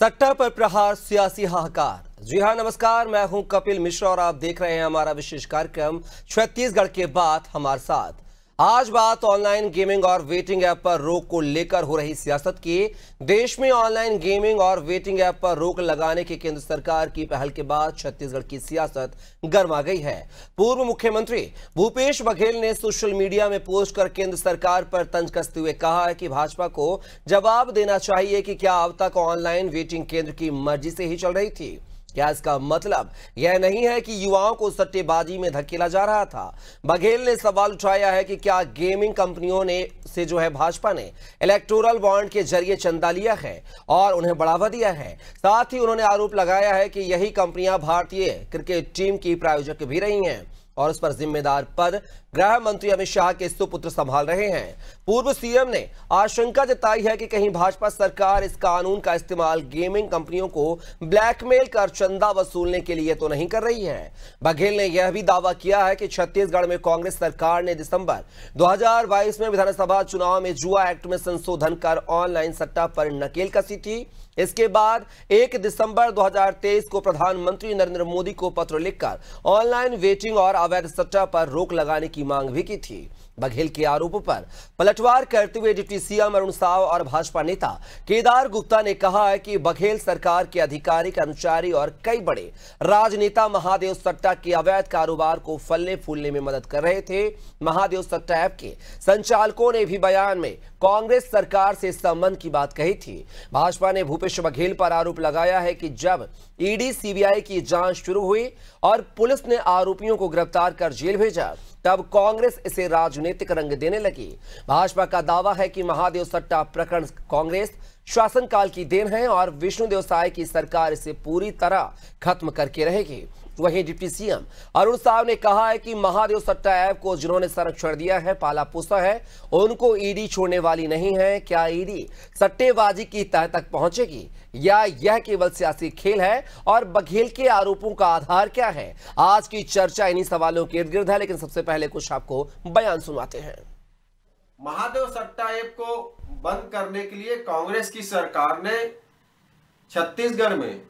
सट्टा पर प्रहार, सियासी हाहाकार। जी हां, नमस्कार, मैं हूं कपिल मिश्रा और आप देख रहे हैं हमारा विशेष कार्यक्रम छत्तीसगढ़ के बात हमारे साथ। आज बात ऑनलाइन गेमिंग और वेटिंग ऐप पर रोक को लेकर हो रही सियासत की। देश में ऑनलाइन गेमिंग और वेटिंग ऐप पर रोक लगाने की केंद्र सरकार की पहल के बाद छत्तीसगढ़ की सियासत गर्मा गई है। पूर्व मुख्यमंत्री भूपेश बघेल ने सोशल मीडिया में पोस्ट कर केंद्र सरकार पर तंज कसते हुए कहा है कि भाजपा को जवाब देना चाहिए कि क्या अब तक ऑनलाइन वेटिंग केंद्र की मर्जी से ही चल रही थी। क्या इसका मतलब यह नहीं है कि युवाओं को सट्टेबाजी में धकेला जा रहा था। बघेल ने सवाल उठाया है कि क्या गेमिंग कंपनियों ने भाजपा ने इलेक्टोरल बॉन्ड के जरिए चंदा लिया है और उन्हें बढ़ावा दिया है। साथ ही उन्होंने आरोप लगाया है कि यही कंपनियां भारतीय क्रिकेट टीम की प्रायोजक भी रही हैं और उस पर जिम्मेदार पद गृह मंत्री अमित शाह के सुपुत्र संभाल रहे हैं। पूर्व सीएम ने आशंका जताई है कि कहीं भाजपा सरकार इस कानून का इस्तेमाल गेमिंग कंपनियों को ब्लैकमेल कर चंदा वसूलने के लिए तो नहीं कर रही है। बघेल ने यह भी दावा किया है कि छत्तीसगढ़ में कांग्रेस सरकार ने दिसंबर 2022 में विधानसभा चुनाव में जुआ एक्ट में संशोधन कर ऑनलाइन सट्टा पर नकेल कसी थी। इसके बाद 1 दिसंबर 2023 को प्रधानमंत्री नरेंद्र मोदी को पत्र लिखकर ऑनलाइन वेटिंग और अवैध सट्टा पर रोक लगाने की मांग भी की थी। बघेल के आरोपों पर पलटवार करते हुए डिप्टी सीएम अरुण साव और भाजपा नेता केदार गुप्ता ने कहा है कि बघेल सरकार के अधिकारी, कर्मचारी और कई बड़े राजनेता महादेव सट्टा के अवैध कारोबार को फलने फूलने में मदद कर रहे थे। महादेव सट्टा ऐप के संचालकों ने भी बयान में कांग्रेस सरकार से संबंध की बात कही थी। भाजपा ने भूपेश बघेल पर आरोप लगाया है कि जब ईडी सीबीआई की जांच शुरू हुई और पुलिस ने आरोपियों को गिरफ्तार कर जेल भेजा, तब कांग्रेस इसे राजनीतिक रंग देने लगी। भाजपा का दावा है कि महादेव सट्टा प्रकरण कांग्रेस शासनकाल की देन है और विष्णुदेव साय की सरकार इसे पूरी तरह खत्म करके रहेगी। वहीं डिप्टी सीएम अरुण साव ने कहा है कि महादेव सट्टा ऐप को जिन्होंने संरक्षण दिया है, पाला पोसा है, उनको ईडी छोड़ने वाली नहीं है। क्या ईडी सट्टेबाजी की तह तक पहुंचेगी या यह केवल सियासी खेल है और बघेल के आरोपों का आधार क्या है? आज की चर्चा इन्हीं सवालों के इर्द गिर्द है, लेकिन सबसे पहले कुछ आपको बयान सुनवाते हैं। महादेव सट्टा ऐप को बंद करने के लिए कांग्रेस की सरकार ने छत्तीसगढ़ में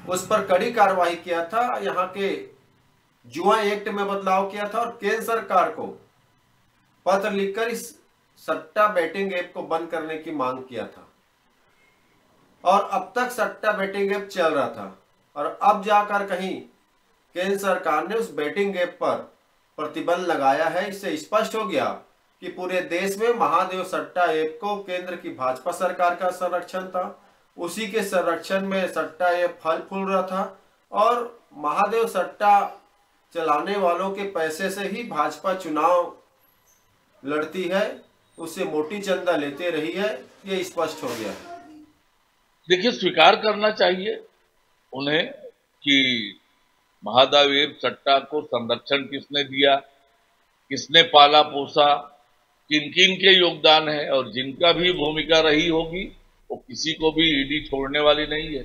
उस पर कड़ी कार्रवाई किया था। यहाँ के जुआ एक्ट में बदलाव किया था और केंद्र सरकार को पत्र लिखकर इस सट्टा बैटिंग ऐप को बंद करने की मांग किया था। और अब तक सट्टा बैटिंग ऐप चल रहा था और अब जाकर कहीं केंद्र सरकार ने उस बैटिंग ऐप पर प्रतिबंध लगाया है। इससे स्पष्ट हो गया कि पूरे देश में महादेव सट्टा ऐप को केंद्र की भाजपा सरकार का संरक्षण था। उसी के संरक्षण में सट्टा ऐप फल फूल रहा था और महादेव सट्टा चलाने वालों के पैसे से ही भाजपा चुनाव लड़ती है, उससे मोटी चंदा लेते रही है, ये स्पष्ट हो गया। देखिए, स्वीकार करना चाहिए उन्हें कि महादेव सट्टा को संरक्षण किसने दिया, किसने पाला पोसा, किन किन के योगदान है और जिनका भी भूमिका रही होगी वो किसी को भी ईडी छोड़ने वाली नहीं है।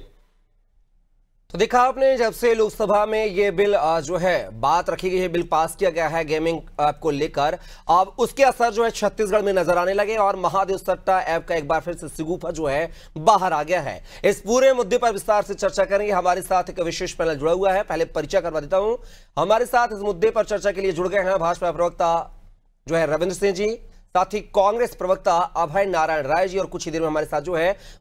तो देखा आपने, जब से लोकसभा में ये बिल बात रखी गई है, बिल पास किया गया है गेमिंग ऐप को लेकर, अब उसके असर छत्तीसगढ़ में नजर आने लगे और महादेव सट्टा ऐप का एक बार फिर से सिगुफा बाहर आ गया है। इस पूरे मुद्दे पर विस्तार से चर्चा करेंगे। हमारे साथ एक विशेष पैनल जुड़ा हुआ है, पहले परिचय करवा देता हूं। हमारे साथ इस मुद्दे पर चर्चा के लिए जुड़ गए हैं भाजपा प्रवक्ता रविंद्र सिंह जी, साथ ही कांग्रेस प्रवक्ता अभय नारायण राय जी और कुछ ही देर में हमारे साथ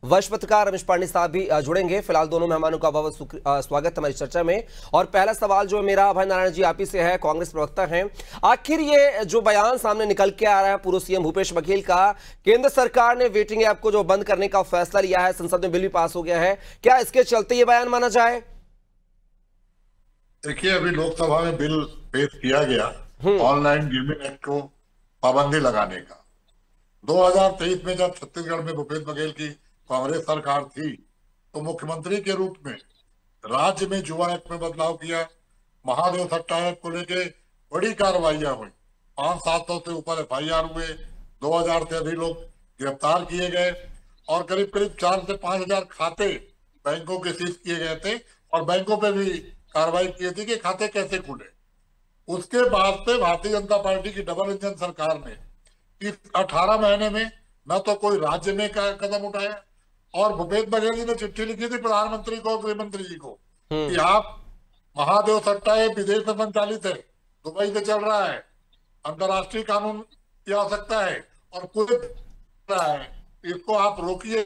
वरिष्ठ पत्रकार रमेश पांडे साहब भी जुड़ेंगे। फिलहाल दोनों मेहमानों का बहुत स्वागत हमारी चर्चा में। और पहला सवाल मेरा अभय नारायण जी आप ही से है, कांग्रेस प्रवक्ता हैं। आखिर ये जो बयान सामने निकल के आ रहा है पूर्व सीएम भूपेश बघेल का, केंद्र सरकार ने वेटिंग ऐप को बंद करने का फैसला लिया है, संसद में बिल भी पास हो गया है, क्या इसके चलते ये बयान माना जाए? देखिए, अभी लोकसभा में बिल पेश किया गया ऑनलाइन गेमिंग एक्ट को पाबंदी लगाने का। 2023 में जब छत्तीसगढ़ में भूपेश बघेल की कांग्रेस सरकार थी तो मुख्यमंत्री के रूप में राज्य में जुआ एक्ट में बदलाव किया, महादेव सट्टा ऐप को लेके बड़ी कार्रवाइयां हुई, 500-700 से ऊपर FIR हुए, 2000 से अधिक लोग गिरफ्तार किए गए और करीब करीब 4 से 5 हजार खाते बैंकों के सीज किए गए थे और बैंकों पे भी कार्रवाई की थी कि खाते कैसे खुले। उसके बाद से भारतीय जनता पार्टी की डबल इंजन सरकार ने इस 18 महीने में न तो कोई राज्य में का कदम उठाया, और भूपेश बघेल जी ने चिट्ठी लिखी थी प्रधानमंत्री को, गृह मंत्री जी को, कि आप महादेव सट्टा ये विदेश में संचालित है, दुबई से चल रहा है, अंतर्राष्ट्रीय कानून की आवश्यकता है और पूरे रहा है, इसको आप रोकिए।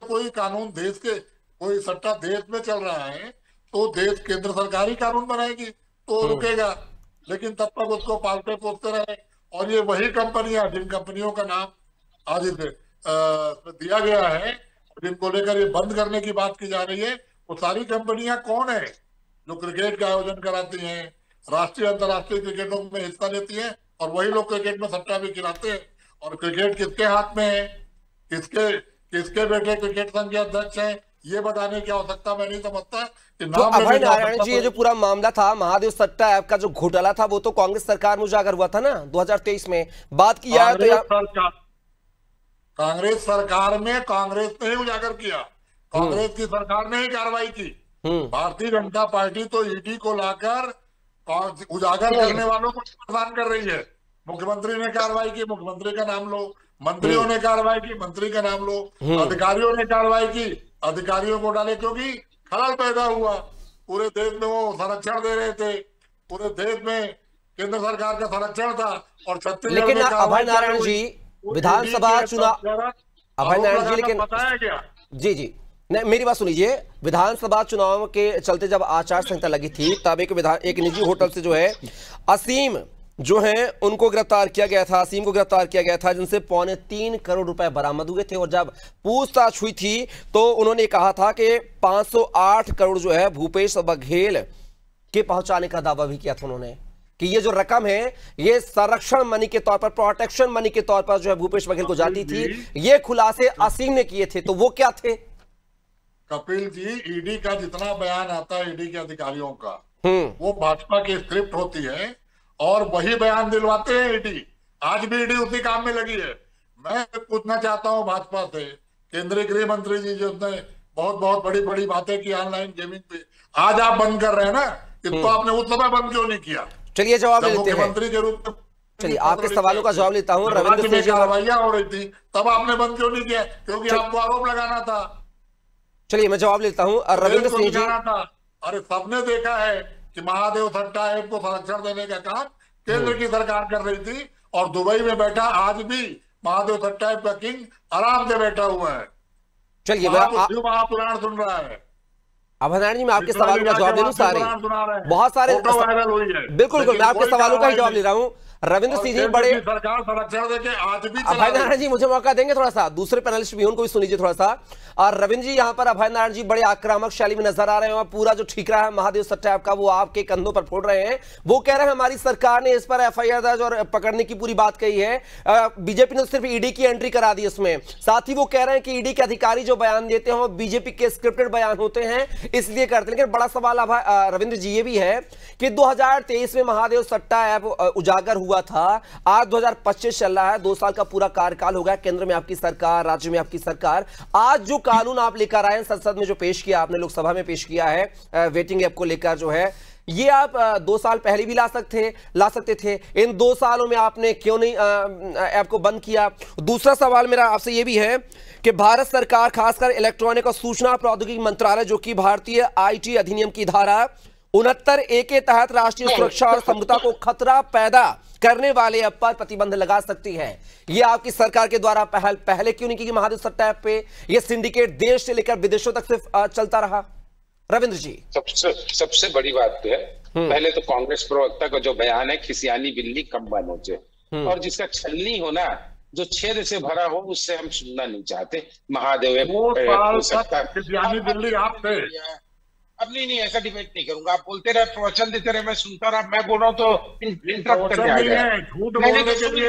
कोई कानून देश के, कोई सट्टा देश में चल रहा है तो देश केंद्र सरकार ही कानून बनाएगी तो रुकेगा, लेकिन तब तक उसको पालते पोसते रहे। और ये वही कंपनियां, जिन कंपनियों का नाम आज दिया गया है, जिनको लेकर ये बंद करने की बात की जा रही है, वो सारी कंपनियां कौन है? जो क्रिकेट का आयोजन कराती हैं, राष्ट्रीय अंतर्राष्ट्रीय क्रिकेटों में हिस्सा लेती हैं, और वही लोग क्रिकेट में सट्टा भी खिलाते हैं। और क्रिकेट किसके हाथ में है, किसके बेटे क्रिकेट संघ के अध्यक्ष हैं, ये बताने की आवश्यकता मैं नहीं समझता कि तो अभय नारायण जी, ये जो पूरा मामला था महादेव सट्टा ऐप का जो घोटाला था, वो तो कांग्रेस सरकार में उजागर हुआ था ना 2023 में, बात किया है तो कांग्रेस सरकार में कांग्रेस ने ही उजागर किया, कांग्रेस की सरकार ने ही कार्रवाई की। भारतीय जनता पार्टी तो ईडी को लाकर उजागर करने वालों को परेशान कर रही है। मुख्यमंत्री ने कार्रवाई की, मुख्यमंत्री का नाम लो, मंत्रियों ने कार्रवाई की, मंत्री का नाम लो, अधिकारियों ने कार्रवाई की, अधिकारियों को डाले, क्योंकि खलल पैदा हुआ। पूरे देश में वो संरक्षण दे रहे थे, पूरे देश में केंद्र सरकार का संरक्षण था, और छत्तीसगढ़ लेकिन में अभय नारायण जी विधानसभा चुनाव, अभय नारायण जी लेकिन बताया गया। जी नहीं, मेरी बात सुनिए, विधानसभा चुनाव के चलते जब आचार संहिता लगी थी, तब एक निजी होटल से जो है असीम जो है उनको गिरफ्तार किया गया था, असीम को गिरफ्तार किया गया था, जिनसे 3.25 करोड़ रुपए बरामद हुए थे। और जब पूछताछ हुई थी तो उन्होंने कहा था कि 508 करोड़ जो है भूपेश बघेल के पहुंचाने का दावा भी किया था उन्होंने, कि ये जो रकम है ये संरक्षण मनी के तौर पर, प्रोटेक्शन मनी के तौर पर जो है भूपेश बघेल को जाती थी। ये खुलासे असीम ने किए थे, तो वो क्या थे? कपिल जी, ईडी का जितना बयान आता है ईडी के अधिकारियों का, वो भाजपा की स्क्रिप्ट होती है और वही बयान दिलवाते हैं ईडी। आज भी ईडी उसी काम में लगी है। मैं पूछना चाहता हूं भाजपा से, केंद्रीय गृह मंत्री जी जिसने बहुत बड़ी बातें की ऑनलाइन गेमिंग पे, आज आप बंद कर रहे हैं ना, इसको आपने उस समय बंद क्यों नहीं किया? चलिए जवाब लेते हैं मुख्यमंत्री के रूप में। चलिए आपके सवालों का जवाब लेता हूं। रविंद्र सिंह जी, कार्रवाइयां हो रही थी तब आपने बंद क्यों नहीं किया? क्योंकि आपको आरोप लगाना था। चलिए मैं जवाब लेता हूं। रविंद्र सिंह जी, अरे सबने देखा है कि महादेव सट्टा ऐप को संरक्षण देने का काम केंद्र की सरकार कर रही थी, और दुबई में बैठा आज भी महादेव सट्टा ऐप का किंग आराम से बैठा हुआ है। चलिए महापुराण सुन रहा है। अभय नारायण जी, मैं आपके सवालों का जवाब दे दूं। सारे बहुत सारे बिल्कुल मैं आपके सवालों का ही जवाब ले रहा हूं। रविंद्र सिंह जी बड़े सरकार संरक्षण देके आज भी अभय नारायण जी मुझे मौका देंगे थोड़ा सा, दूसरे पैनलिस्ट भी उनको भी सुन लीजिए थोड़ा सा। और रविंद्र जी यहाँ पर अभय नारायण जी बड़े आक्रामक शैली में नजर आ रहे हैं, पूरा जो ठीकरा है महादेव सट्टा ऐप का वो आपके कंधों पर फोड़ रहे हैं। वो कह रहे हैं हमारी सरकार ने इस पर एफआईआर दर्ज और पकड़ने की पूरी बात कही है, बीजेपी ने सिर्फ ईडी की एंट्री करा दी उसमें। साथ ही वो कह रहे हैं कि ईडी के अधिकारी जो बयान देते हैं वो बीजेपी के स्क्रिप्टेड बयान होते हैं, इसलिए करते हैं। लेकिन बड़ा सवाल रविंद्र जी ये भी है कि 2023 में महादेव सट्टा ऐप उजागर हुआ था, आज 2025 चल रहा है, 2 साल का पूरा कार्यकाल हो गया, केंद्र में आपकी सरकार, राज्य में आपकी सरकार। आज जो कानून आप लेकर आए हैं, संसद में जो पेश किया आपने, लोकसभा में पेश किया है वेटिंग ऐप को लेकर जो है, ये आप 2 साल पहले भी ला सकते थे। इन 2 सालों में आपने क्यों नहीं ऐप को बंद किया? दूसरा सवाल मेरा आपसे ये भी है कि भारत सरकार, खासकर इलेक्ट्रॉनिक और सूचना प्रौद्योगिकी मंत्रालय, जो कि भारतीय आईटी अधिनियम की धारा 69A के तहत राष्ट्रीय सुरक्षा और समृद्धता को खतरा पैदा करने वाले ऐप पर प्रतिबंध लगा सकती है। ये आपकी सरकार के द्वारा पहले क्यों नहीं की? महादेव सट्टा ऐप पे ये सिंडिकेट देश से लेकर विदेशों तक सिर्फ चलता रहा। रविंद्र जी, सबसे बड़ी बात तो है, पहले तो कांग्रेस प्रवक्ता का जो बयान है, खिसियानी बिल्ली कम बनोचे, और जिसका छलनी होना, जो छेद से भरा हो, उससे हम सुनना नहीं चाहते। महादेव बिल्ली आप थे। अब नहीं ऐसा डिबेट नहीं करूंगा। आप बोलते रहे, प्रवचन देते रहे, मैं सुनता रहा, मैं बोल रहा हूँ तो इंटरप्ट करने आ गया। झूठ बोलने के लिए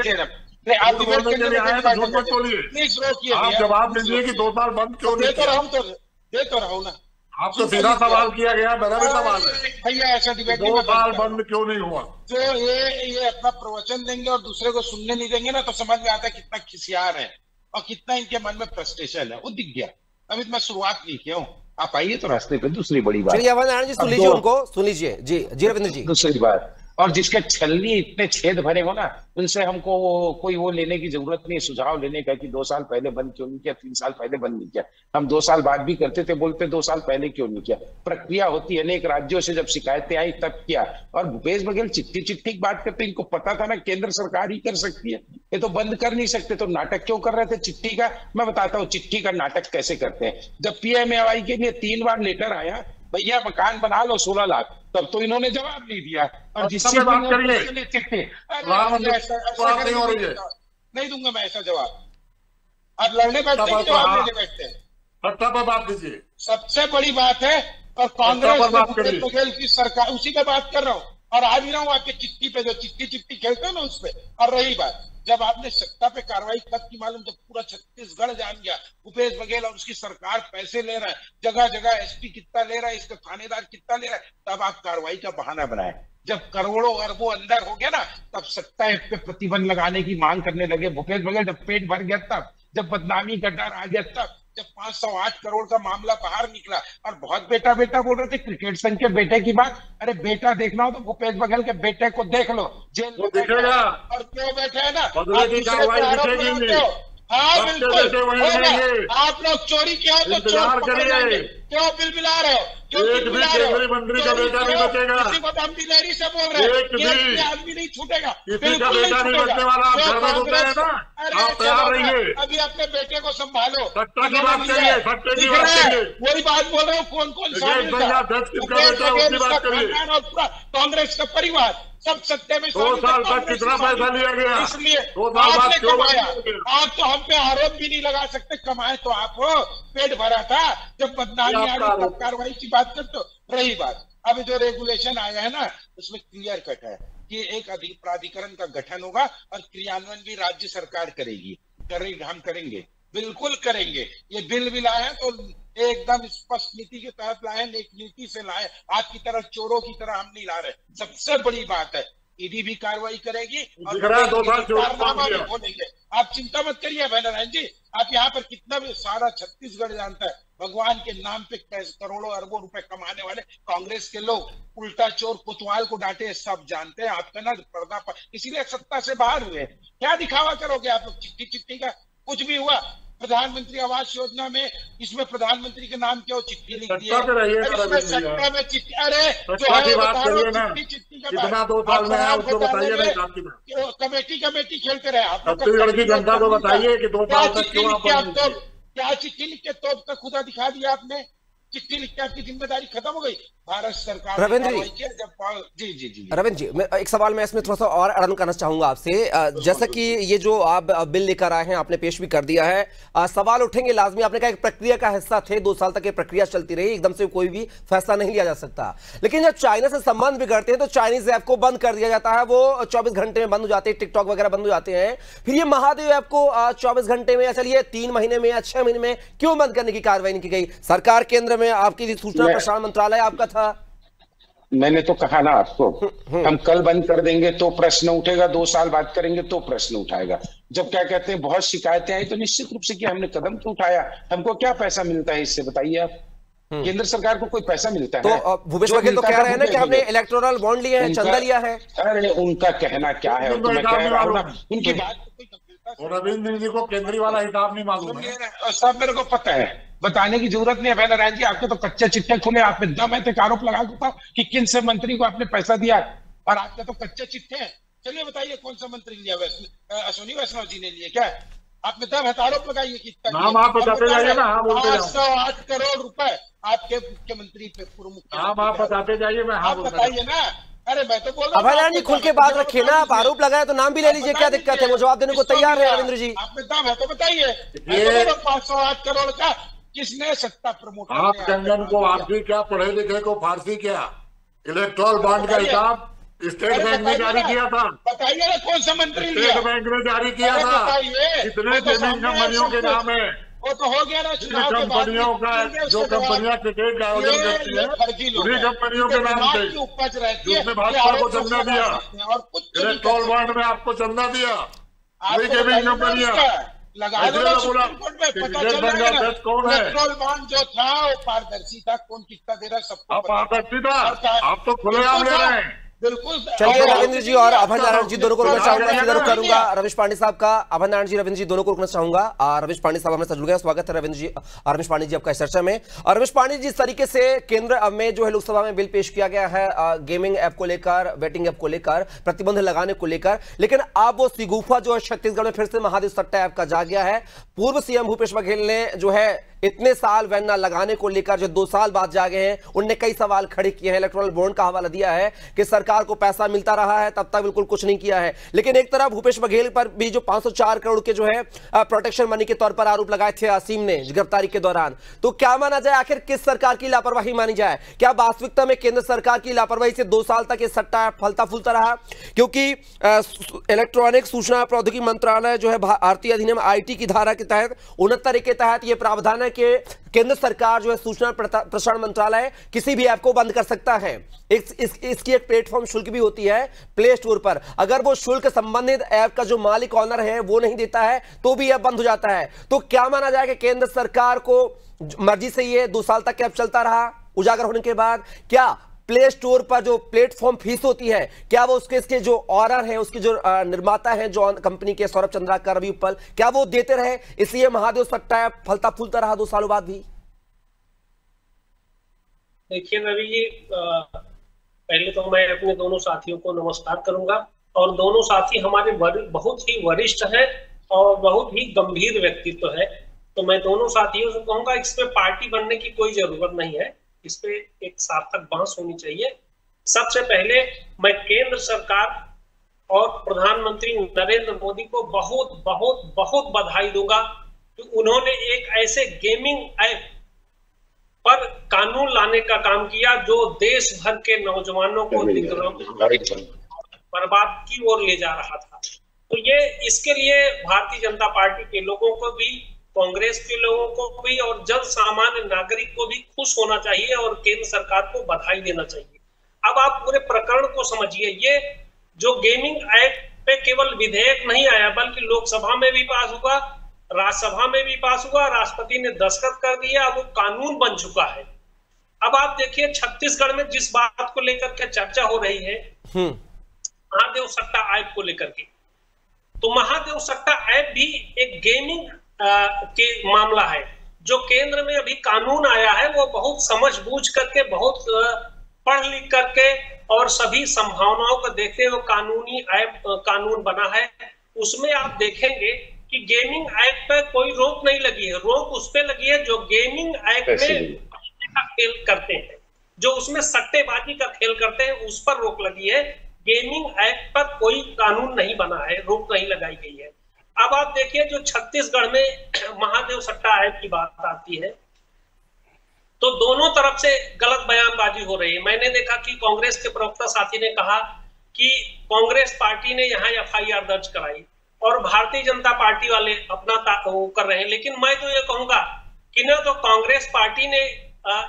आप डिबेट के लिए प्लीज रोकिए। आप जवाब दीजिए कि 2 साल बंद क्यों नहीं? दे तो रहा हूँ ना। आपसे सीधा सवाल किया गया, मेरा भी सवाल है भैया, ऐसा डिबेट 2 साल बंद क्यों नहीं हुआ? तो ये अपना प्रवचन देंगे और दूसरे को सुनने नहीं देंगे ना, तो समझ में आता है कितना खिसियार है और कितना इनके मन में फ्रस्ट्रेशन है। वो दिख गया। अभी मैं शुरुआत नहीं किया हूँ, आप आइए तो रास्ते पे। दूसरी बड़ी बात, चलिए अभय नारायण जी सुन लीजिए, उनको सुन लीजिए। जी रविंद्र जी, दूसरी बात, और जिसके छलनी इतने छेद भरे हो ना, उनसे हमको कोई वो लेने की जरूरत नहीं, सुझाव लेने का कि 2 साल पहले बंद क्यों नहीं किया, 3 साल पहले बंद नहीं किया। हम 2 साल बाद भी करते थे, बोलते 2 साल पहले क्यों नहीं किया। प्रक्रिया होती है, अनेक राज्यों से जब शिकायतें आई तब किया। और भूपेश बघेल चिट्ठी चिट्ठी की बात करते, इनको पता था ना केंद्र सरकार ही कर सकती है, ये तो बंद कर नहीं सकते, तो नाटक क्यों कर रहे थे चिट्ठी का। मैं बताता हूँ चिट्ठी का नाटक कैसे करते हैं। जब PMAY के लिए 3 बार लेटर आया, भैया मकान बना लो 16 लाख, तब तो इन्होंने जवाब नहीं दिया। और जिससे बात करिए नहीं दूंगा मैं ऐसा जवाब। अब लड़ने बैठते हैं, जवाब लेने बैठते हैं। सट्टा पर बात कीजिए, सबसे बड़ी बात है। और कांग्रेस बघेल की सरकार, उसी पे बात कर रहा हूँ। और आ भी रहा हूँ आपके चिट्ठी पे, जो चिट्ठी खेलते हैं ना उस पे। और रही बात, जब आपने सत्ता पे कार्रवाई कब की मालूम, जब पूरा छत्तीसगढ़ जान गया भूपेश बघेल और उसकी सरकार पैसे ले रहा है, जगह जगह SP कितना ले रहा है, इसका थानेदार कितना ले रहा है, तब आप कार्रवाई का बहाना बनाए। जब करोड़ों अरबों अंदर हो गया ना, तब सत्ता पे प्रतिबंध लगाने की मांग करने लगे भूपेश बघेल। जब पेट भर गया तब, जब बदनामी का डर आ गया तब, जब 508 करोड़ का मामला बाहर निकला। और बहुत बेटा बेटा बोल रहे थे क्रिकेट संघ के बेटे की बात। अरे बेटा देखना हो तो भूपेश बघेल के बेटे को देख लो, जेल में दिखेगा। और क्यों बैठे है ना, हाँ बिल्कुल, आप लोग चोरी किया हो तो चोर पकड़े जाएंगे। क्यों बिलबिला रहे हो, केंद्रीय मंत्री का बेटा नहीं बचेगा, किसी को हम दिलेरी से बोल रहे हैं, आदमी नहीं छूटेगा, किसी का बेटा नहीं बचने वाला। आप घर में घुस रहे हैं ना, आप तैयार रहिए। अभी अपने बेटे को संभालो, सट्टा की बात करिए, सट्टे की बात करिए, वही बात बोल रहा हूँ। कौन कौन कांग्रेस का परिवार सब सत्ते में 2 साल तक कितना पैसा लिया गया, इसलिए 2 साल बाद क्यों कमाया। आप तो हम पे आरोप भी नहीं लगा सकते, कमाए तो आप हो, पेट भरा था। जब बदनामी आ रही तब कार्रवाई की बात करते हो। रही बात, अब जो रेगुलेशन आया है ना, उसमें क्लियर कट है कि एक प्राधिकरण का गठन होगा और क्रियान्वयन भी राज्य सरकार करेगी। हम करेंगे, बिल्कुल करेंगे। ये बिल भी लाए हैं तो एकदम स्पष्ट नीति के तहत लाए, एक नीति से लाए। आपकी तरह चोरों की तरह हम नहीं ला रहे। सबसे बड़ी बात है, ईडी भी कार्रवाई करेगी और कारनामा भी खोलेंगे। आप चिंता मत करिए बैनरलाल जी। आप यहाँ पर कितना भी सारा छत्तीसगढ़ जानता है, भगवान के नाम पे करोड़ों अरबों रुपए कमाने वाले कांग्रेस के लोग उल्टा चोर कोतवाल को डांटे, सब जानते हैं। आपका ना पर्दा पर, इसीलिए सत्ता से बाहर हुए। क्या दिखावा करोगे आप लोग, चिट्ठी चिट्ठी का कुछ भी हुआ। प्रधानमंत्री आवास योजना में, इसमें प्रधानमंत्री के नाम क्या चिट्ठी लिख दी है, सत्ता में चिट्ठी। अरे जो है कितना 2 साल में है उसको बताइए ना, कमेटी खेलते रहे आप। छत्तीसगढ़ की जनता को बताइए कि 2 साल तक क्यों क्या चिट्ठी लिख के तोप का खुदा दिखा दिया आपने। चिट्ठी लिख के आपकी जिम्मेदारी खत्म हो गई। भारत सरकार रविंद्र जी, रविंद्र जी, मैं एक सवाल मैं इसमें थोड़ा सा और अड़न करना चाहूंगा आपसे। जैसा कि ये जो आप बिल लेकर आए हैं, आपने पेश भी कर दिया है, सवाल उठेंगे लाजमी। आपने कहा एक प्रक्रिया का हिस्सा थे, 2 साल तक ये प्रक्रिया चलती रही, एकदम से कोई भी फैसला नहीं लिया जा सकता। लेकिन जब चाइना से संबंध बिगड़ते हैं तो चाइनीज ऐप को बंद कर दिया जाता है, वो 24 घंटे में बंद हो जाते हैं, टिकटॉक वगैरह बंद हो जाते हैं। फिर ये महादेव ऐप को 24 घंटे में या चलिए 3 महीने में या 6 महीने में क्यों बंद करने की कार्रवाई नहीं की गई? सरकार केंद्र में, आपकी सूचना प्रसारण मंत्रालय आपका था। मैंने तो कहा ना आपको, हम कल बंद कर देंगे तो प्रश्न उठेगा, 2 साल बाद करेंगे तो प्रश्न उठाएगा। जब क्या कहते हैं बहुत शिकायतें आई तो निश्चित रूप से कि हमने कदम तो उठाया। हमको क्या पैसा मिलता है इससे, बताइए आप। केंद्र सरकार को कोई पैसा मिलता है? तो भूपेश बघेल तो कह रहे हैं ना कि हमने इलेक्टोरल बॉन्ड लिया है, चंदा लिया है। अरे उनका कहना क्या है, तो मैं कह रहा हूँ उनकी बात रविंद्र जी को केंद्रीय वाला हिसाब नहीं मालूम है। सब मेरे को पता है, बताने की जरूरत नहीं है बैनरलाल जी। आपके तो कच्चे चिट्ठे खुले, आप में दम है तो आरोप लगा देता हूँ कि किन से मंत्री को आपने पैसा दिया, और आपके तो कच्चे चिट्ठे हैं। चलिए बताइए कौन सा मंत्री लिया? अश्विनी वैष्णव जी ने लिए क्या? आप में दम है तो आरोप लगाइए कि नाम आप बताते जाइए ना। 508 करोड़ रुपए आपके मुख्यमंत्री पे, पूर्व मुख्यमंत्री आप बताते जाइए, मैं आप बताइए ना। अरे मैं तो बोल रहा हूँ खुल के बात रखिए ना। आप आरोप लगाए तो नाम भी ले लीजिए, क्या दिक्कत है? वो जवाब देने को तैयार है रविंद्र जी। आप में दम है तो बताइए, 508 करोड़ का किसने सत्ता प्रमोट? आप कंगन को, आप भी क्या पढ़े लिखे को फारसी क्या? इलेक्ट्रॉल बॉन्ड का हिसाब स्टेट बैंक ने जारी किया था। बताइए ना कौन सा मंत्री लिया? स्टेट बैंक ने जारी किया था। कितने पेमेंट कंपनियों के नाम है? वो तो हो गया ना, कंपनियों का, जो कंपनियां क्रिकेट का आयोजन करती है उन्हीं कंपनियों के नाम से, जिसने भाजपा को चंदा दिया, इलेक्ट्रॉल बॉन्ड में आपको चंदा दिया, वही गेमिंग कंपनियां लगा दो। कौन है? पेट्रोल बॉन्ड जो था वो पारदर्शी था, कौन कितना दे रहा सबको पारदर्शी था। आप तो खुलेआम ले रहे हैं। बिल्कुल। चलिए रविंद्र जी और अभय नारायण जी दोनों को रुकना चाहूंगा, सीधा रुख करूंगा रमेश पांडे साहब का। अभय नारायण जी, रविंद्र जी दोनों को रुकना चाहूंगा। रमेश पांडे साहब हमारे साथ जुड़ गए, स्वागत है रविंद्र जी और रमेश पांडे जी आपका इस चर्चा में। और रमेश पांडे जी, जिस तरीके से केंद्र में जो है लोकसभा में बिल पेश किया गया है गेमिंग ऐप को लेकर, वेटिंग ऐप को लेकर, प्रतिबंध लगाने को लेकर, लेकिन अब वो सिगुफा जो है छत्तीसगढ़ में फिर से महादेव सट्टा ऐप का जाग गया है। पूर्व सीएम भूपेश बघेल ने जो है इतने साल वैन न लगाने को लेकर जो 2 साल बाद जागे हैं, उनने कई सवाल खड़े किए हैं। इलेक्टोरल बॉन्ड का हवाला दिया है कि सरकार को पैसा मिलता रहा है, तब तक बिल्कुल कुछ नहीं किया है। लेकिन एक तरफ भूपेश बघेल पर भी जो 504 करोड़ के जो है प्रोटेक्शन मनी के तौर पर आरोप लगाए थे असीम ने गिरफ्तारी के दौरान, तो क्या माना जाए आखिर किस सरकार की लापरवाही मानी जाए? क्या वास्तविकता में केंद्र सरकार की लापरवाही से 2 साल तक ये सट्टा फलता फूलता रहा? क्योंकि इलेक्ट्रॉनिक सूचना प्रौद्योगिकी मंत्रालय जो है भारतीय अधिनियम IT की धारा के तहत 69 के तहत यह प्रावधान है कि केंद्र सरकार जो है सूचना प्रसारण मंत्रालय किसी भी ऐप को बंद कर सकता है। इसकी एक प्लेटफॉर्म शुल्क भी होती है प्ले स्टोर पर। अगर वो शुल्क संबंधित ऐप का जो मालिक ऑनर है वो नहीं देता है तो भी ऐप बंद हो जाता है। तो क्या माना जाए कि केंद्र सरकार को मर्जी से ये 2 साल तक ऐप चलता रहा उजागर होने के बाद? क्या प्ले स्टोर पर जो प्लेटफॉर्म फीस होती है, क्या वो उसके जो ऑनर है, उसके जो निर्माता है, जो कंपनी के सौरभ चंद्राकर, रवि उपल, क्या वो देते रहे? इसलिए महादेव सट्टा ऐप फलता फूलता रहा 2 सालों बाद भी। देखिए रवि जी, पहले तो मैं अपने दोनों साथियों को नमस्कार करूंगा। और दोनों साथी हमारे बहुत ही वरिष्ठ हैं और बहुत ही गंभीर व्यक्तित्व है। तो मैं दोनों साथियों से कहूंगा, इसमें पार्टी बनने की कोई जरूरत नहीं है, इस पे एक सार्थक बहस होनी चाहिए। सबसे पहले मैं केंद्र सरकार और प्रधानमंत्री नरेंद्र मोदी को बहुत बहुत बहुत बधाई दूंगा कि उन्होंने एक ऐसे गेमिंग ऐप पर कानून लाने का काम किया जो देश भर के नौजवानों को बर्बाद की ओर ले जा रहा था। तो ये इसके लिए भारतीय जनता पार्टी के लोगों को भी, कांग्रेस के लोगों को भी और जन सामान्य नागरिक को भी खुश होना चाहिए और केंद्र सरकार को बधाई देना चाहिए। अब आप पूरे प्रकरण को समझिए। ये जो गेमिंग एक्ट पे केवल विधेयक नहीं आया बल्कि लोकसभा में भी पास हुआ, राज्यसभा में भी पास हुआ, राष्ट्रपति ने दस्तखत कर दिया, अब वो कानून बन चुका है। अब आप देखिए छत्तीसगढ़ में जिस बात को लेकर के चर्चा हो रही है महादेव सट्टा ऐप को लेकर के, तो महादेव सट्टा ऐप भी एक गेमिंग के मामला है। जो केंद्र में अभी कानून आया है वो बहुत समझ बूझ करके, बहुत पढ़ लिख करके और सभी संभावनाओं को देखते हुए कानूनी ऐप कानून बना है। उसमें आप देखेंगे कि गेमिंग ऐप पे कोई रोक नहीं लगी है। रोक उस पे लगी है जो गेमिंग ऐप में खेल करते हैं, जो उसमें सट्टेबाजी का खेल करते हैं, उस पर रोक लगी है। गेमिंग ऐप पर कोई कानून नहीं बना है, रोक नहीं लगाई गई है। अब आप देखिए जो छत्तीसगढ़ में महादेव सट्टा ऐप की बात आती है तो दोनों तरफ से गलत बयानबाजी हो रही है। मैंने देखा कि कांग्रेस के प्रवक्ता साथी ने कहा कि कांग्रेस पार्टी ने यहाँ FIR दर्ज कराई और भारतीय जनता पार्टी वाले अपना कर रहे हैं। लेकिन मैं तो ये कहूंगा कि न तो कांग्रेस पार्टी ने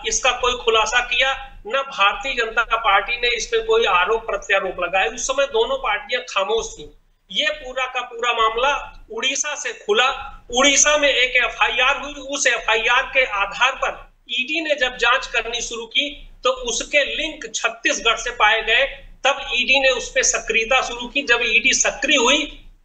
इसका कोई खुलासा किया, न भारतीय जनता पार्टी ने इस पे कोई आरोप प्रत्यारोप लगाया। उस समय दोनों पार्टियां खामोश थी। ये पूरा का पूरा मामला उड़ीसा से खुला। उड़ीसा में एक FIR हुई। उस FIR के आधार पर ईडी ने जब जांच करनी शुरू की तो उसके लिंक छत्तीसगढ़ से पाए गए। तब ईडी ने उस पर सक्रियता शुरू की। जब ईडी सक्रिय हुई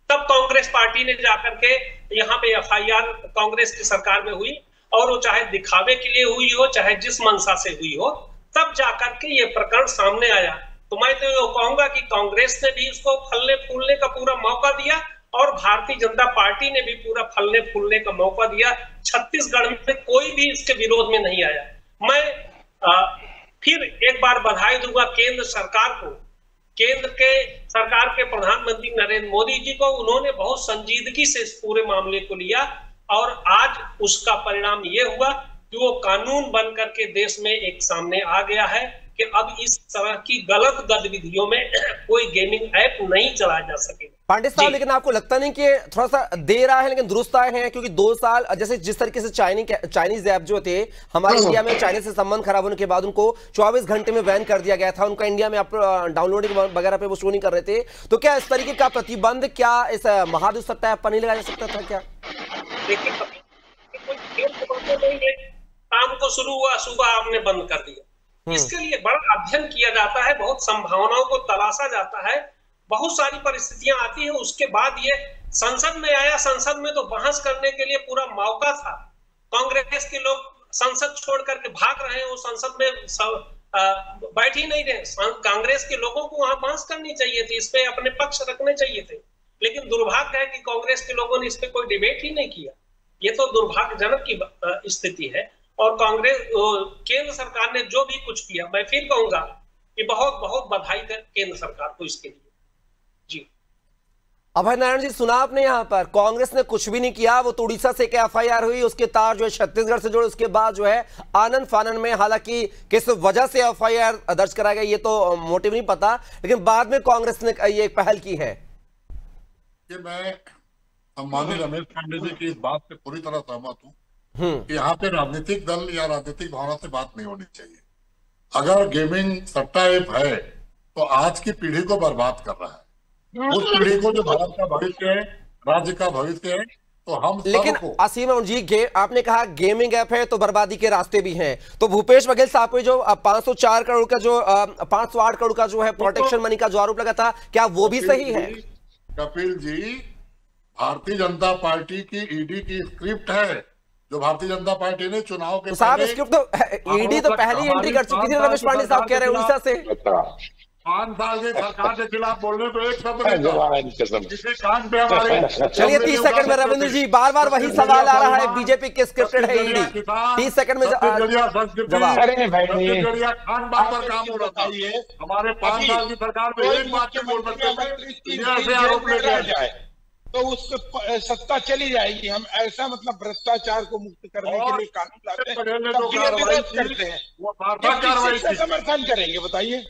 तब कांग्रेस पार्टी ने जाकर के यहाँ पे FIR कांग्रेस की सरकार में हुई, और वो चाहे दिखावे के लिए हुई हो चाहे जिस मंशा से हुई हो, तब जाकर के ये प्रकरण सामने आया। तो मैं तो ये कहूंगा कि कांग्रेस ने भी इसको फलने फूलने का पूरा मौका दिया और भारतीय जनता पार्टी ने भी पूरा फलने फूलने का मौका दिया। छत्तीसगढ़ में कोई भी इसके विरोध में नहीं आया। मैं फिर एक बार बधाई दूंगा केंद्र सरकार को, केंद्र के सरकार के प्रधानमंत्री नरेंद्र मोदी जी को। उन्होंने बहुत संजीदगी से इस पूरे मामले को लिया और आज उसका परिणाम ये हुआ कि वो कानून बन करके देश में एक सामने आ गया है कि अब इस तरह की गलत गतिविधियों में कोई गेमिंग ऐप नहीं चलाया जा सकेगा। पांडे साहब, लेकिन आपको लगता नहीं कि थोड़ा सा देर आया है लेकिन दुरुस्त आए हैं? क्योंकि 2 साल जैसे जिस तरीके से चाइनीज ऐप जो थे हमारे इंडिया में, चाइनीज से संबंध खराब होने के बाद उनको 24 घंटे में बैन कर दिया गया था। उनका इंडिया में डाउनलोडिंग वगैरह पे वो शो नहीं कर रहे थे। तो क्या इस तरीके का प्रतिबंध क्या इस महादेव सट्टा ऐप पर नहीं लगाया जा सकता था क्या? देखिए, कोई खेल नहीं है। शाम को शुरू हुआ, सुबह आपने बंद कर दिया। इसके लिए बड़ा अध्ययन किया जाता है, बहुत संभावनाओं को तलाशा जाता है, बहुत सारी परिस्थितियां आती है, उसके बाद ये संसद में आया। संसद में तो बहस करने के लिए पूरा मौका था। कांग्रेस के लोग संसद छोड़ करके भाग रहे हैं, वो संसद में बैठ ही नहीं रहे। कांग्रेस के लोगों को वहां बहस करनी चाहिए थी, इस पे अपने पक्ष रखने चाहिए थे, लेकिन दुर्भाग्य है कि कांग्रेस के लोगों ने इस पे कोई डिबेट ही नहीं किया। ये तो दुर्भाग्यजनक की स्थिति है। और कांग्रेस केंद्र सरकार ने जो भी कुछ किया, मैं फिर कहूंगा कि बहुत बहुत बधाई केंद्र सरकार को इसके लिए। जी अभय नारायण जी, सुना आपने, यहाँ पर कांग्रेस ने कुछ भी नहीं किया। वो तो उड़ीसा से एक एफआईआर हुई, उसके तार जो है छत्तीसगढ़ से जुड़े, उसके बाद जो है आनंद फानन में, हालांकि किस वजह से एफआईआर दर्ज कराया गया ये तो मोटिव नहीं पता, लेकिन बाद में कांग्रेस ने ये पहल की है। कि मैं सम्मानित रमेश पांडे जी की इस बात से पूरी तरह सहमत हूँ कि यहाँ पे राजनीतिक दल या राजनीतिक भावना से बात नहीं होनी चाहिए। अगर गेमिंग सट्टा ऐप है तो आज की पीढ़ी को बर्बाद कर रहा है, उस पीढ़ी को जो भारत का भविष्य है, राज्य का भविष्य है, तो हम लेकिन असीम जी, आपने कहा गेमिंग ऐप है तो बर्बादी के रास्ते भी हैं, तो भूपेश बघेल साहब को जो 504 करोड़ का जो 508 करोड़ का जो है प्रोटेक्शन मनी का जो आरोप लगा था, क्या वो भी सही है? कपिल जी, भारतीय जनता पार्टी की ईडी की स्क्रिप्ट है जो भारतीय जनता पार्टी ने चुनाव के साहब स्क्रिप्ट तो ईडी तो पहली एंट्री कर चुकी थी। रमेश पांडे साहब कह रहे हैं उड़ीसा से 5 साल की सरकार के खिलाफ बोलने पे एक शब्द नहीं कान पे हमारे। चलिए 30 सेकंड में रविंद्र जी, बार बार वही सवाल आ रहा है, बीजेपी के स्क्रिप्टेड है ईडी। 30 सेकंड में जवाब। अरे भाई खान बात पर काम हो रहा है, हमारे 5 साल की सरकार में एक बात नहीं बोल सकते, आरोप लेके जाए तो उसको सत्ता चली जाएगी। हम ऐसा मतलब भ्रष्टाचार को मुक्त करने के लिए कानून लाते हैं, वो समर्थन करेंगे। बताइए,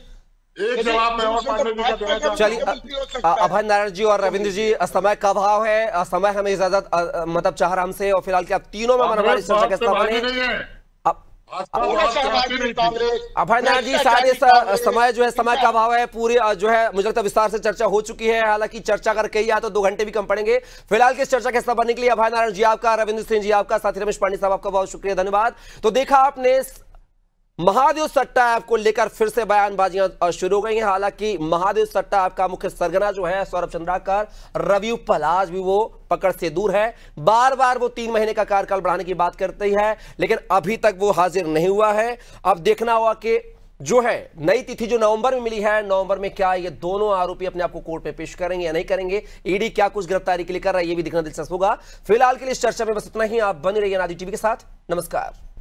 एक जवाब में और। चलिए अभय नारायण जी और रविंद्र जी, समय का अभाव है, समय हमें इजाजत मतलब चाह रहा हमसे, और फिलहाल के आप तीनों में हमारी चर्चा के समय अभय नारायण जी, शायद समय जो है समय का अभाव है, पूरी जो है मुझे लगता है विस्तार से चर्चा हो चुकी है। हालांकि चर्चा अगर कही जाए तो 2 घंटे भी कम पड़ेंगे। फिलहाल की चर्चा के हिस्सा बनने के लिए अभय नारायण जी आपका, रविंद्र सिंह जी आपका, साथी रमेश पांडे साहब आपका बहुत शुक्रिया, धन्यवाद। तो देखा आपने, महादेव सट्टा ऐप को लेकर फिर से बयानबाजियां शुरू हो गई हैं। हालांकि महादेव सट्टा ऐप का मुख्य सरगना जो है सौरभ चंद्राकर, रवि उपल, आज भी वो पकड़ से दूर है। बार बार वो 3 महीने का कार्यकाल बढ़ाने की बात करती है, लेकिन अभी तक वो हाजिर नहीं हुआ है। अब देखना होगा कि जो है नई तिथि जो नवंबर में मिली है, नवंबर में क्या ये दोनों आरोपी अपने आप को कोर्ट में पेश करेंगे या नहीं करेंगे, ईडी क्या कुछ गिरफ्तारी के लिए कर रहा है, ये भी देखना दिलचस्प होगा। फिलहाल के लिए इस चर्चा में बस इतना ही। आप बने रहिए नादी टीवी के साथ। नमस्कार।